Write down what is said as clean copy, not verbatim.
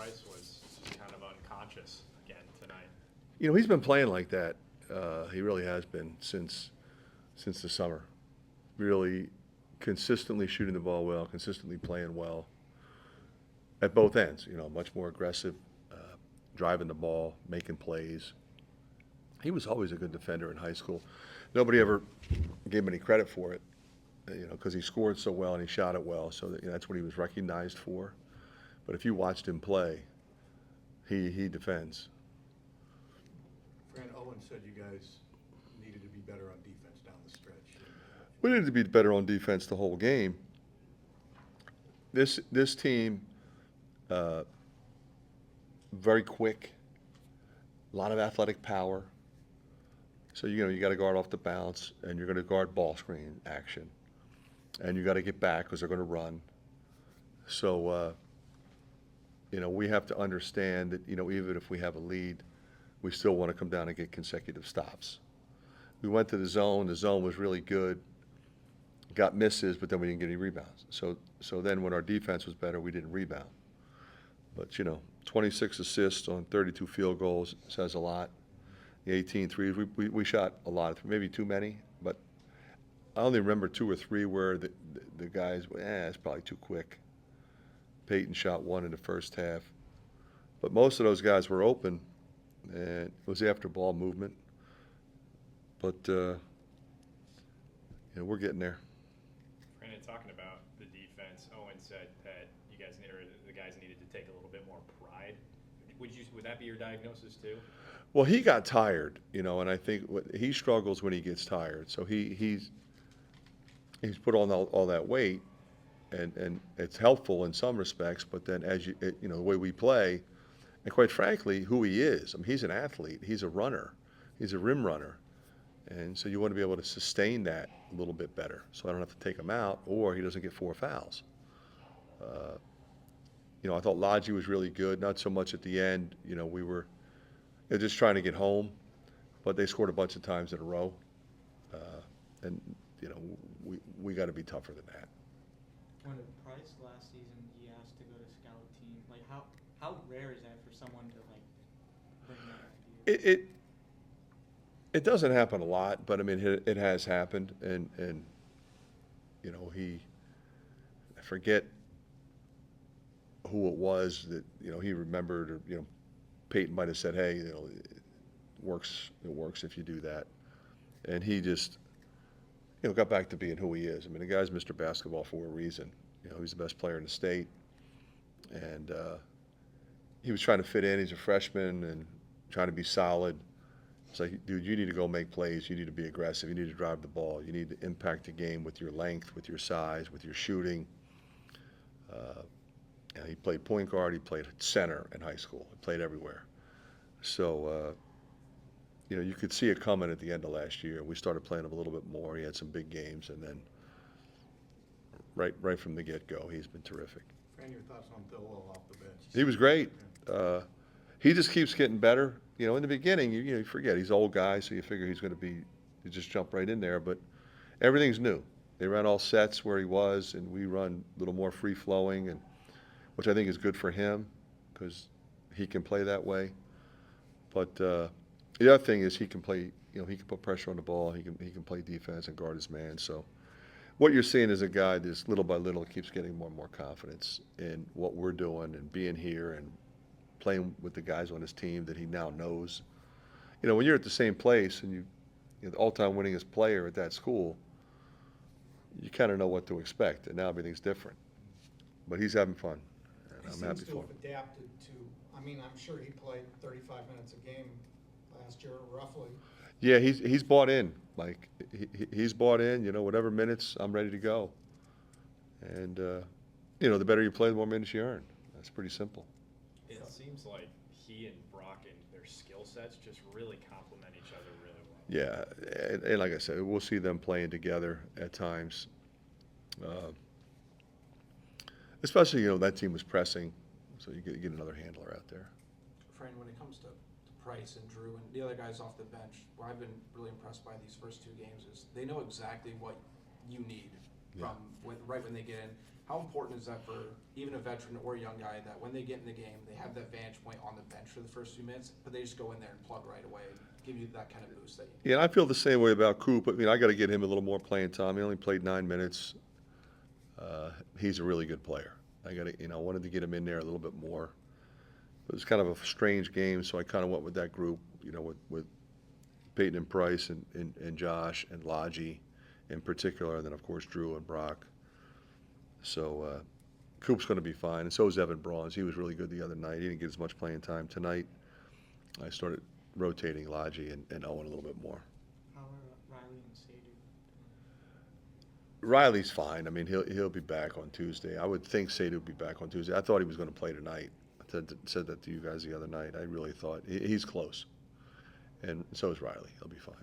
Price was just kind of unconscious again tonight. You know, he's been playing like that. He really has been since the summer. Really consistently shooting the ball well, consistently playing well at both ends. You know, much more aggressive, driving the ball, making plays. He was always a good defender in high school. Nobody ever gave him any credit for it, you know, because he scored so well and he shot it well. So that, you know, that's what he was recognized for. But if you watched him play, he defends. Fran, Owen said you guys needed to be better on defense down the stretch. We needed to be better on defense the whole game. This team, very quick, a lot of athletic power. So you got to guard off the bounce, and you're going to guard ball screen action, and you got to get back because they're going to run. So we have to understand that even if we have a lead, we still want to come down and get consecutive stops. We went to the zone. The zone was really good. Got misses, but then we didn't get any rebounds. So then when our defense was better, we didn't rebound. But 26 assists on 32 field goals says a lot. The 18 threes, we shot a lot, maybe too many, but I only remember 2 or 3 where the guys, it's probably too quick. Peyton shot 1 in the first half. But most of those guys were open, and it was after ball movement. But, we're getting there. Brandon, talking about the defense, Owen said that the guys needed to take a little bit more pride. Would that be your diagnosis too? Well, he got tired, and I think he struggles when he gets tired. So he's put on all that weight, and it's helpful in some respects. But then the way we play, and quite frankly, who he is. I mean, he's an athlete. He's a runner. He's a rim runner, and so you want to be able to sustain that a little bit better. So I don't have to take him out, or he doesn't get 4 fouls. I thought Lodgy was really good. Not so much at the end. We were just trying to get home, but they scored a bunch of times in a row, and we got to be tougher than that. When Price last season, he asked to go to scout team. Like how rare is that for someone to bring that idea? It doesn't happen a lot, but I mean it has happened, and I forget who it was that he remembered, or Peyton might have said, hey, it works if you do that. And he just, got back to being who he is. I mean, the guy's Mr. Basketball for a reason. He's the best player in the state. And he was trying to fit in. He's a freshman and trying to be solid. It's like, dude, you need to go make plays. You need to be aggressive. You need to drive the ball. You need to impact the game with your length, with your size, with your shooting. He played point guard. He played center in high school. He played everywhere. So, you could see it coming at the end of last year. We started playing him a little bit more. He had some big games, and then right from the get-go, he's been terrific. Fran, your thoughts on Bill off the bench? He was great. He just keeps getting better. In the beginning, you forget he's an old guy, so you figure you just jump right in there. But everything's new. They ran all sets where he was, and we run a little more free-flowing, and which I think is good for him because he can play that way. But the other thing is he can play. He can put pressure on the ball. He can play defense and guard his man. So what you're seeing is a guy that's little by little keeps getting more and more confidence in what we're doing and being here and playing with the guys on his team that he now knows. When you're at the same place and you're the all-time winningest player at that school, you kind of know what to expect, and now everything's different. But he's having fun, and I'm happy He seems to for have him. adapted to, I'm sure he played 35 minutes a game last year, roughly. Yeah, he's bought in. Like he's bought in. Whatever minutes, I'm ready to go. And the better you play, the more minutes you earn. That's pretty simple. It seems like he and Brock and their skill sets just really complement each other really well. Yeah, and like I said, we'll see them playing together at times. Especially, that team was pressing, so you get another handler out there. Fran, when it comes to Price and Drew and the other guys off the bench, where I've been really impressed by these first 2 games is they know exactly what you need Yeah. from right when they get in. How important is that for even a veteran or a young guy that when they get in the game, they have that vantage point on the bench for the first few minutes, but they just go in there and plug right away and give you that kind of boost that you need? Yeah, and I feel the same way about Coop. I mean, I got to get him a little more playing time. He only played 9 minutes. He's a really good player. I got to, wanted to get him in there a little bit more. It was kind of a strange game, so I kind of went with that group, with Peyton and Price and Josh and Lodgy in particular, and then of course Drew and Brock. So Coop's going to be fine, and so is Evan Brawns. He was really good the other night. He didn't get as much playing time tonight. I started rotating Lodgy and Owen a little bit more. How are Riley and Sadu? Riley's fine. I mean, he'll be back on Tuesday. I would think Sadu would be back on Tuesday. I thought he was going to play tonight. I said that to you guys the other night. I really thought he's close, and so is Riley. He'll be fine.